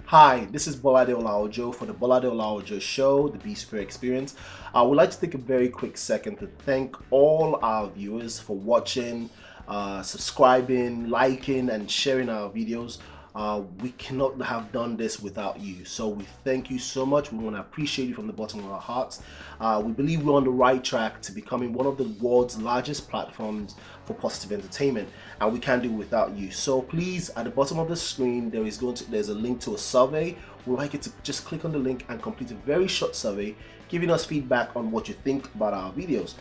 Hi, this is Bolade Olaojo for the Bolade Olaojo Show, the BSuper Experience. I would like to take a very quick second to thank all our viewers for watching, subscribing, liking, and sharing our videos. We cannot have done this without you, so we thank you so much. We want to appreciate you from the bottom of our hearts. We believe we're on the right track to becoming one of the world's largest platforms for positive entertainment, and we can't do it without you. So please, at the bottom of the screen, there's a link to a survey. We'd like you to just click on the link and complete a very short survey giving us feedback on what you think about our videos.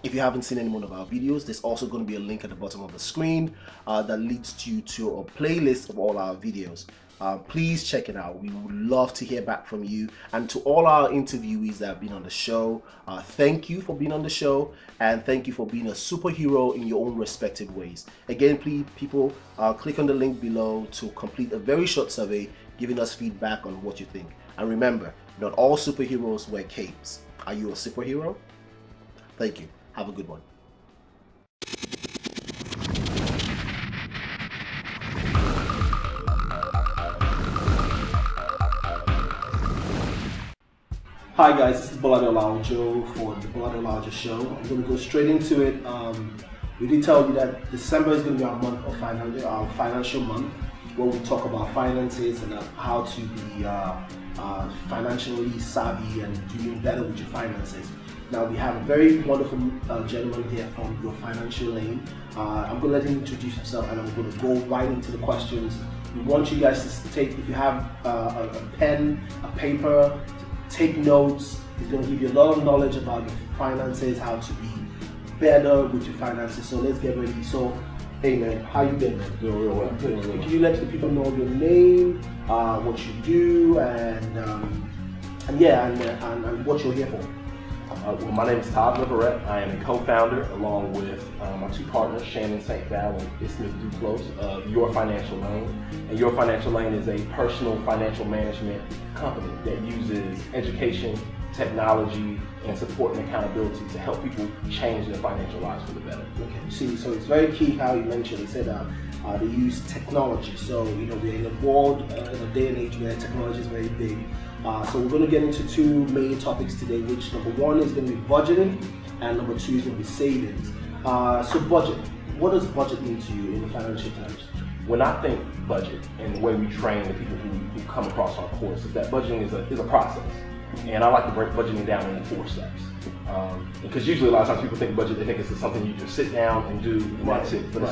If you haven't seen any one of our videos, there's also going to be a link at the bottom of the screen that leads you to a playlist of all our videos. Please check it out. We would love to hear back from you. And to all our interviewees that have been on the show, thank you for being on the show, and thank you for being a superhero in your own respective ways. Again, please, people, click on the link below to complete a very short survey giving us feedback on what you think. And remember, not all superheroes wear capes. Are you a superhero? Thank you. Have a good one. Hi guys, this is Bolade Olaojo for the Bolade Olaojo Show. I'm going to go straight into it. We did tell you that December is going to be our month of our financial month, where we talk about finances and how to be financially savvy and doing better with your finances. Now we have a very wonderful gentleman here from YourFinancialLane. I'm going to let him introduce himself, and I'm going to go right into the questions. We want you guys to take, if you have a pen, a paper, take notes. He's going to give you a lot of knowledge about your finances, how to be better with your finances. So let's get ready. So, hey man, how you been? Doing real well. Good. Can you let the people know your name, what you do, and what you're here for? Well, my name is Todd Leverette. I am a co-founder along with my two partners, Shannon St. Val and Ismith Duclos of YourFinancialLane. And YourFinancialLane is a personal financial management company that uses education, technology, and support and accountability to help people change their financial lives for the better. Okay, see, so it's very key how you mentioned. He said they use technology. So, you know, we're in a world, in a day and age where technology is very big. So we're going to get into two main topics today, which number one is going to be budgeting, and number two is going to be savings. So budget, what does budget mean to you in the financial terms? When I think budget and the way we train the people who come across our course is that budgeting is a process. And I like to break budgeting down into 4 steps. Because usually a lot of times people think budget, they think it's something you just sit down and do and that's it. But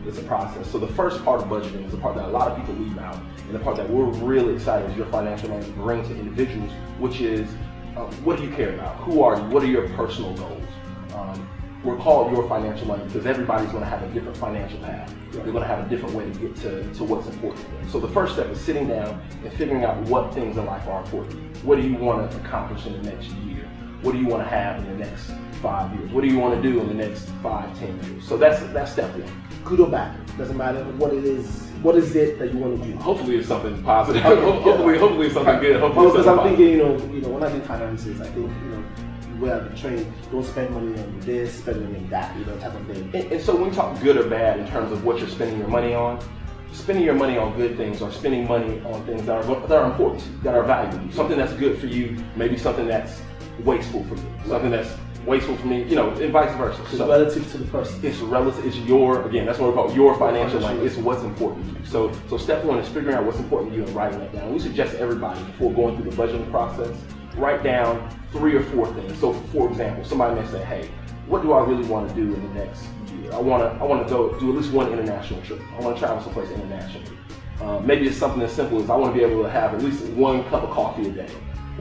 it's a process. So the first part of budgeting is the part that a lot of people leave out. And the part that we're really excited as YourFinancialLane to bring to individuals, which is what do you care about? Who are you? What are your personal goals? We're called YourFinancialLane because everybody's going to have a different financial path. They're going to have a different way to get to what's important to them. So the first step is sitting down and figuring out what things in life are important. What do you want to accomplish in the next year? What do you want to have in the next 5 years? What do you want to do in the next 5, 10 years? So that's step one. Good or bad, doesn't matter what it is. What is it that you want to do? Hopefully it's something positive. Hopefully it's something good. Hopefully because I'm thinking, you know, when I think finances, I think, you know, where I've been trained, don't spend money on this, spend money on that, you know, type of thing. And so when we talk good or bad in terms of what you're spending your money on good things or spending money on things that are important to you, that are valuable. Something that's good for you, maybe something that's wasteful for you. Something that's wasteful for me, you know, and vice versa. It's relative to the person. It's relative, it's again, that's what we call your financial life. It's what's important to you. So step one is figuring out what's important to you and writing that down. We suggest everybody, before going through the budgeting process, write down 3 or 4 things. So for example, somebody may say, hey, what do I really want to do in the next year? I want to go do at least one international trip. I want to travel someplace internationally. Maybe it's something as simple as I want to be able to have at least 1 cup of coffee a day.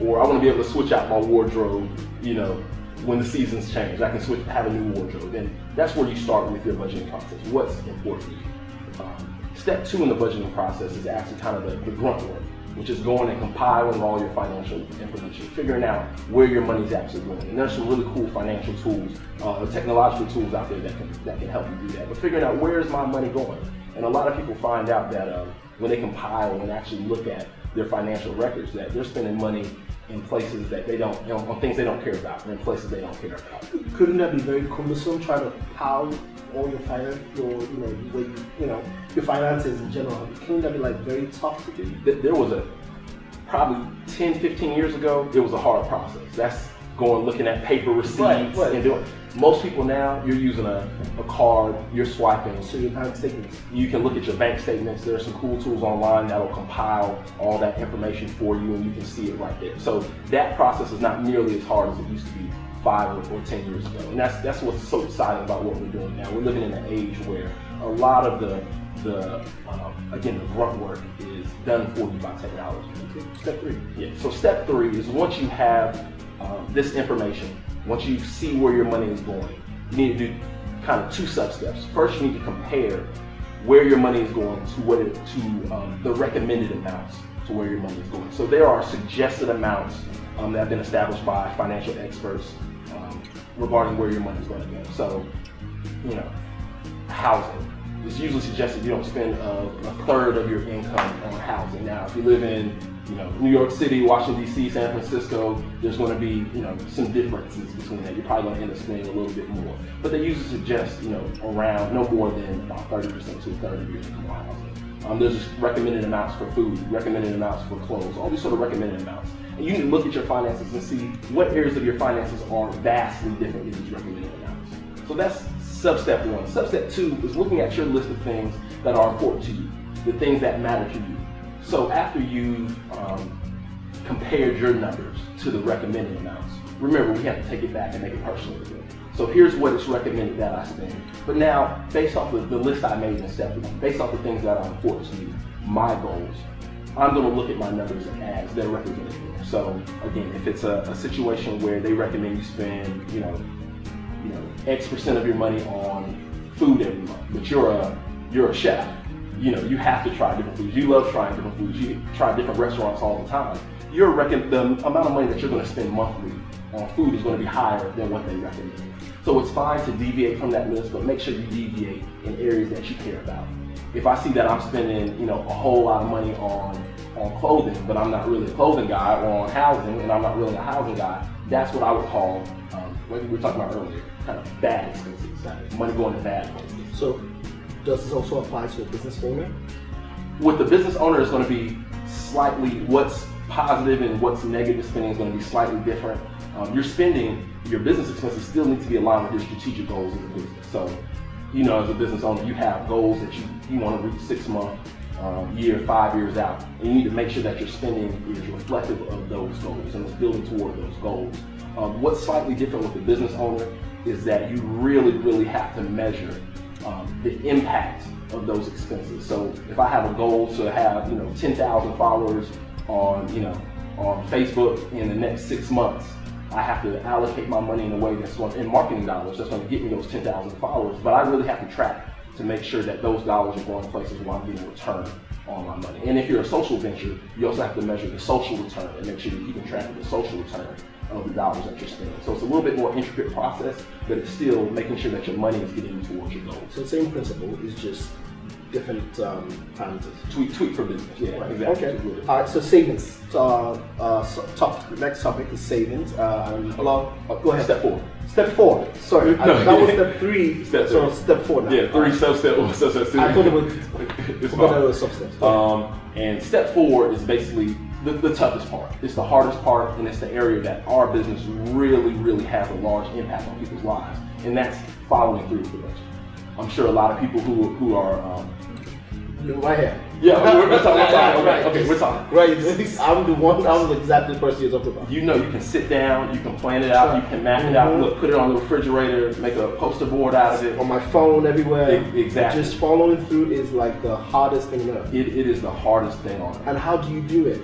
Or I want to be able to switch out my wardrobe, you know, when the seasons change. I can have a new wardrobe. And that's where you start with your budgeting process. What's important to you? Step 2 in the budgeting process is actually kind of the grunt work, which is going and compiling all your financial information, figuring out where your money's actually going. And there's some really cool financial tools, technological tools out there that can help you do that. But figuring out where's my money going. And a lot of people find out that when they compile and actually look at their financial records, that they're spending money in places that they don't, on things they don't care about, or in places they don't care about. Couldn't that be very cumbersome, trying to pile all your finance, your finances in general? Can that be like very tough to do? There was probably 10, 15 years ago, it was a hard process. That's looking at paper receipts and doing. Most people now, you're using a card, you're swiping. So your bank statements. You can look at your bank statements. There are some cool tools online that'll compile all that information for you, and you can see it right there. So that process is not nearly as hard as it used to be 5 or 10 years ago. And that's what's so exciting about what we're doing now. We're living in an age where a lot of the grunt work is done for you by technology. Step 3. Yeah. So step 3 is once you have this information, once you see where your money is going, you need to do kind of 2 sub-steps. First, you need to compare where your money is going to the recommended amounts to where your money is going. So there are suggested amounts that have been established by financial experts regarding where your money is going to go. So, housing. It's usually suggested you don't spend a third of your income on housing. Now, if you live in New York City, Washington D.C., San Francisco, there's going to be some differences between that. You're probably going to end up spending a little bit more. But they usually suggest around no more than about 30% to a third of your income on housing. There's recommended amounts for food, recommended amounts for clothes, all these sort of recommended amounts. And you can look at your finances and see what areas of your finances are vastly different than these recommended amounts. So that's sub-step 1. Sub-step 2 is looking at your list of things that are important to you, the things that matter to you. So after you've compared your numbers to the recommended amounts, remember we have to take it back and make it personal again. So here's what it's recommended that I spend. But now, based off of the list I made in step 1, based off the things that are important to me, my goals, I'm going to look at my numbers as they're represented there. So again, if it's a situation where they recommend you spend, X% of your money on food every month, but you're a chef. You have to try different foods. You love trying different foods. You try different restaurants all the time. The amount of money that you're going to spend monthly on food is going to be higher than what they recommend. So it's fine to deviate from that list, but make sure you deviate in areas that you care about. If I see that I'm spending, a whole lot of money on clothing, but I'm not really a clothing guy, or on housing, and I'm not really a housing guy, that's what I would call, what we were talking about earlier, kind of bad expenses. Money going to bad places. So does this also apply to a business owner? With the business owner, it's going to be slightly, what's positive and what's negative spending is going to be slightly different. Your business expenses still need to be aligned with your strategic goals as a business. So, as a business owner, you have goals that you want to reach 6 months, year, 5 years out. And you need to make sure that your spending is reflective of those goals and is building toward those goals. What's slightly different with the business owner is that you really, really have to measure the impact of those expenses. So if I have a goal to have 10,000 followers on Facebook in the next 6 months, I have to allocate my money in a way that's in marketing dollars that's going to get me those 10,000 followers. But I really have to track to make sure that those dollars are going to places where I'm getting a return on my money. And if you're a social venture, you also have to measure the social return and make sure you're keeping track of the social return of the dollars that you're spending. So it's a little bit more intricate process, but it's still making sure that your money is getting towards your goals. So the same principle is just different parameters. Tweak for business. Yeah, right. Exactly. Okay. All right. So savings. Next topic is savings. Go ahead. Step 4. Step 4. Sorry, that was step 3. So step 4 now. Yeah, 3 sub-step. I thought it was sub-steps. And step 4 is basically the toughest part. It's the hardest part, and it's the area that our business really, really has a large impact on people's lives, and that's following through with the budget. I'm sure a lot of people who are right here. Yeah, we're talking. Okay, we're talking. Right, I'm exactly the person you're talking about. You can sit down, you can plan it out, you can map it out, look, put it on the refrigerator, make a poster board out of it. On my phone, everywhere. Exactly. Just following through is like the hardest thing on earth. It is the hardest thing on earth. And how do you do it?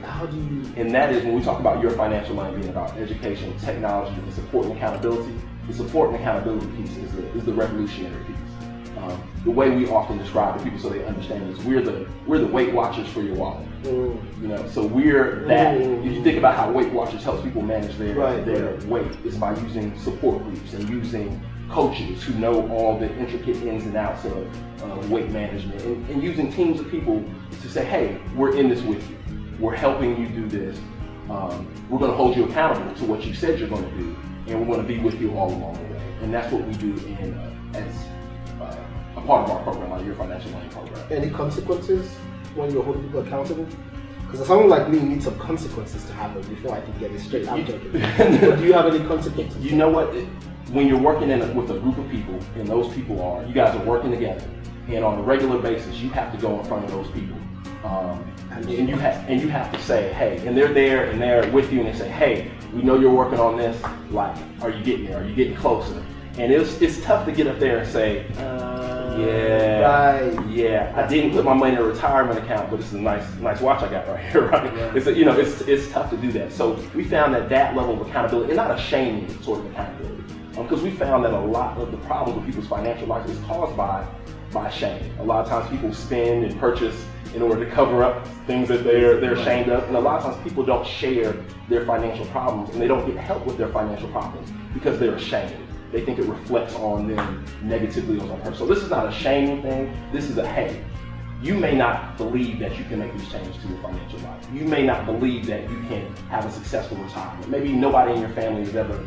And that is when we talk about YourFinancialLane being about education, technology, and support and accountability. The support and accountability piece is the revolutionary piece. The way we often describe to people so they understand is we're the Weight Watchers for your wallet. So we're that. If you think about how Weight Watchers helps people manage their weight, is by using support groups and using coaches who know all the intricate ins and outs of weight management, and using teams of people to say, hey, we're in this with you. We're helping you do this. We're going to hold you accountable to what you said you're going to do, and we're going to be with you all along the way. And that's what we do as part of our program, our YourFinancialLane program. Any consequences when you're holding people accountable? Because someone like me needs some consequences to happen before I can get it straight. I'm joking. But do you have any consequences? You know what? When you're working with a group of people, and those people you guys are working together, and on a regular basis, you have to go in front of those people. And you have to say, hey, and they're there and they're with you, and they say, hey, we know you're working on this. Like, are you getting there? Are you getting closer? And it's tough to get up there and say, yeah, I didn't put my money in a retirement account, but it's a nice watch I got right here, right? Yeah. It's tough to do that. So we found that level of accountability, and not a shaming sort of accountability, because we found that a lot of the problems with people's financial lives is caused by shame. A lot of times people spend and purchase in order to cover up things that they're ashamed of, and a lot of times people don't share their financial problems, and they don't get help with their financial problems because they're ashamed. They think it reflects on them negatively on some person. So this is not a shaming thing. This is a, hey, you may not believe that you can make these changes to your financial life. You may not believe that you can have a successful retirement. Maybe nobody in your family has ever,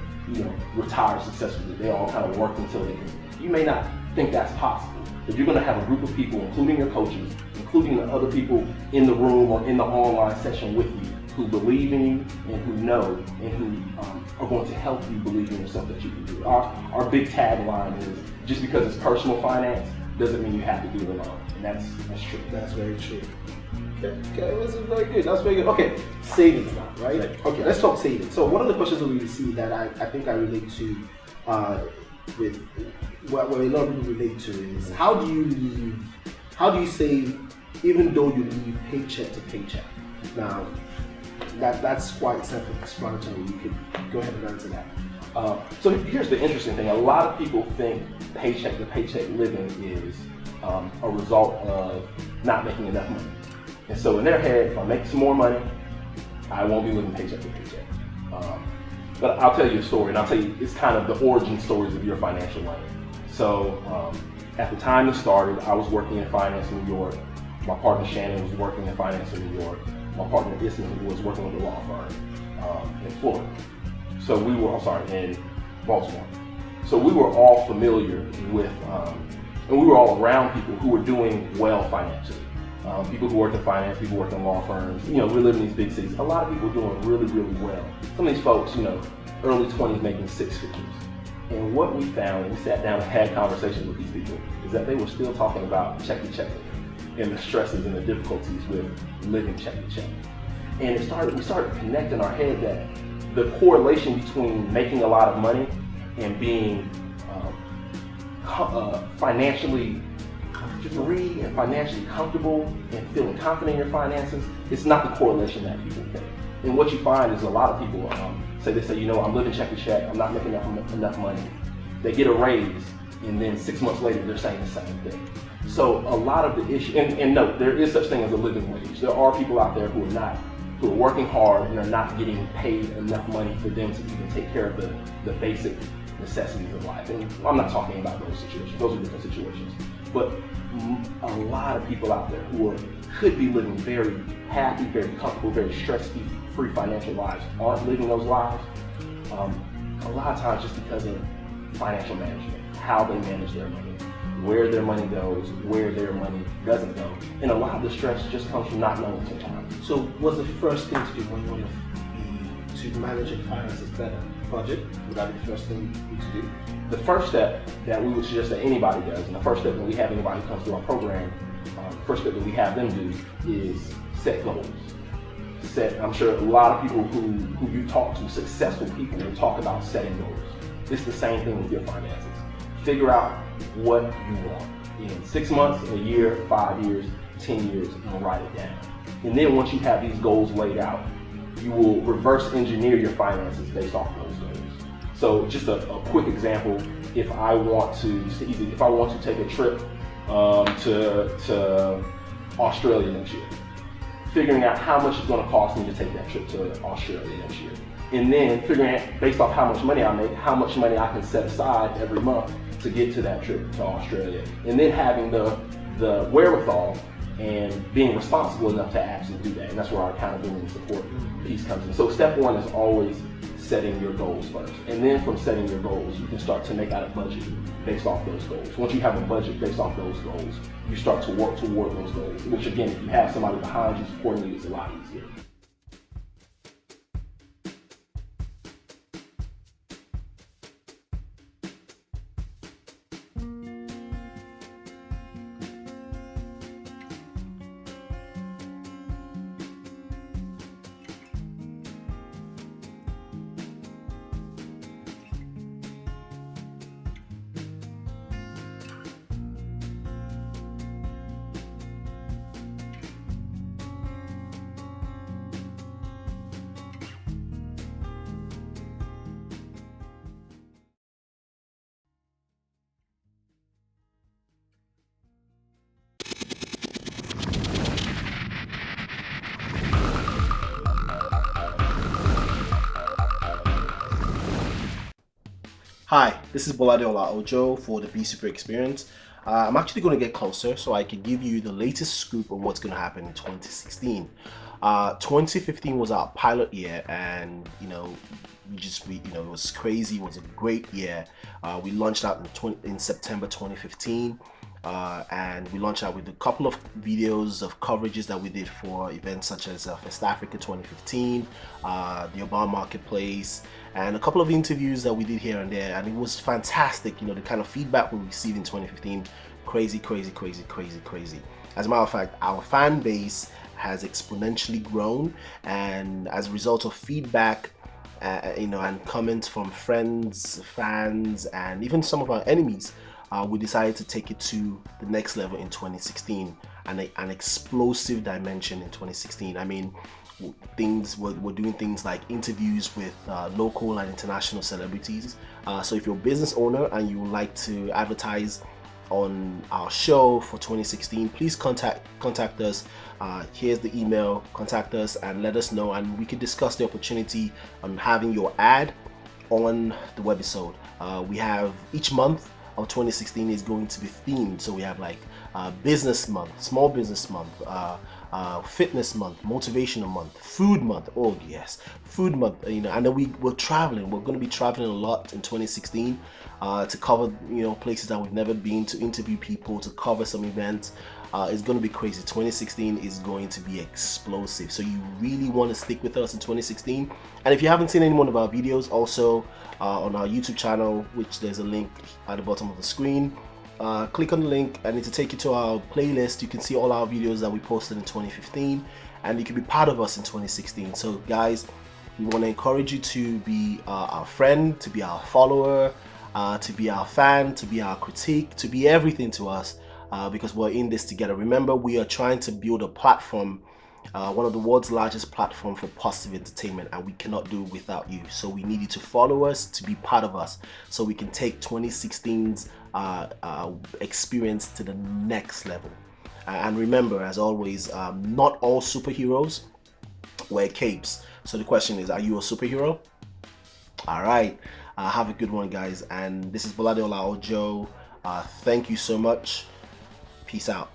retired successfully. They all kind of worked until they can. You may not think that's possible. But you're going to have a group of people, including your coaches, including the other people in the room or in the online session with you, who believe in you and who know and who are going to help you believe in yourself that you can do it. Our big tagline is, just because it's personal finance doesn't mean you have to do it alone. And that's true. That's very true. Okay, this is very good. That's very good. Okay, savings now, right? Okay, let's talk savings. So one of the questions that we received that I think I relate to with what a lot of people relate to is, how do you save even though you live paycheck to paycheck? Now, that's quite self-explanatory. You could go ahead and answer that. So here's the interesting thing. A lot of people think paycheck to paycheck living is a result of not making enough money. And so in their head, if I make some more money, I won't be living paycheck to paycheck. But I'll tell you a story, and I'll tell you, it's kind of the origin stories of YourFinancialLane. So at the time it started, I was working in finance in New York. My partner Shannon was working in finance in New York. My partner Isman was working with a law firm in Florida. So we were, in Baltimore. So we were all familiar with, and we were all around people who were doing well financially. People who worked in finance, people who worked in law firms. We live in these big cities. A lot of people doing really, really well. Some of these folks, early 20s making six figures. And what we found, and we sat down and had conversations with these people, is that they were still talking about check to check and the stresses and the difficulties with living check to check. And we started connecting our head that the correlation between making a lot of money and being financially free and financially comfortable and feeling confident in your finances, it's not the correlation that people think. And what you find is a lot of people say, I'm living check to check, I'm not making enough money. They get a raise, and then 6 months later they're saying the same thing. So a lot of the issue, and no, there is such thing as a living wage. There are people out there who are working hard and are not getting paid enough money for them to even take care of the basic necessities of life. And I'm not talking about those situations, those are different situations. But a lot of people out there who could be living very happy, very comfortable, very stress-free financial lives aren't living those lives. A lot of times just because of financial management, how they manage their money, where their money goes, where their money doesn't go. And a lot of the stress just comes from not knowing sometimes. So what's the first thing to do when you want to manage your finances better? Budget? Would that be the first thing you need to do? The first step that we would suggest that anybody does, and the first step that we have anybody who comes through our program, the first step that we have them do is set goals. I'm sure a lot of people who you talk to, successful people, will talk about setting goals. It's the same thing with your finances. Figure out what you want in 6 months, a year, 5 years, 10 years, and write it down. And then once you have these goals laid out, you will reverse engineer your finances based off those goals. So just a quick example, if I want to take a trip to Australia next year, figuring out how much it's going to cost me to take that trip to Australia next year. And then figuring out, based off how much money I make, how much money I can set aside every month to get to that trip to Australia. And then having the wherewithal and being responsible enough to actually do that. And that's where our accountability and support piece comes in. So step one is always setting your goals first. And then from setting your goals, you can start to make out a budget based off those goals. Once you have a budget based off those goals, you start to work toward those goals, which again, if you have somebody behind you supporting you, it's a lot easier. Hi, this is Boladeola Ojo for the BSuper experience. I'm actually going to get closer so I can give you the latest scoop of what's going to happen in 2016. 2015 was our pilot year, and it was crazy. It was a great year. We launched out in September 2015. And we launched out with a couple of videos of coverages that we did for events such as West Africa 2015, the Obama Marketplace, and a couple of interviews that we did here and there, and it was fantastic. The kind of feedback we received in 2015, crazy. As a matter of fact, our fan base has exponentially grown, and as a result of feedback and comments from friends, fans, and even some of our enemies, we decided to take it to the next level in 2016, and an explosive dimension in 2016. I mean, we're doing things like interviews with local and international celebrities. So if you're a business owner and you would like to advertise on our show for 2016, please contact us. Here's the email. Contact us and let us know, and we can discuss the opportunity on having your ad on the webisode. We have each month of 2016 is going to be themed. So we have like business month, small business month, fitness month, motivational month, food month. Oh yes, food month. And then we're traveling. We're going to be traveling a lot in 2016 to cover places that we've never been, to interview people, to cover some events. It's going to be crazy. 2016 is going to be explosive. So you really want to stick with us in 2016. And if you haven't seen any one of our videos, also on our YouTube channel, which there's a link at the bottom of the screen, click on the link and it'll take you to our playlist. You can see all our videos that we posted in 2015, and you can be part of us in 2016. So guys, we want to encourage you to be our friend, to be our follower, to be our fan, to be our critique, to be everything to us, because we're in this together. Remember, we are trying to build a platform, one of the world's largest platform for positive entertainment, and we cannot do it without you. So we need you to follow us, to be part of us, so we can take 2016's experience to the next level. And remember, as always, not all superheroes wear capes. So the question is, are you a superhero? All right, have a good one, guys. And this is Boladeola Ojo. Thank you so much. Peace out.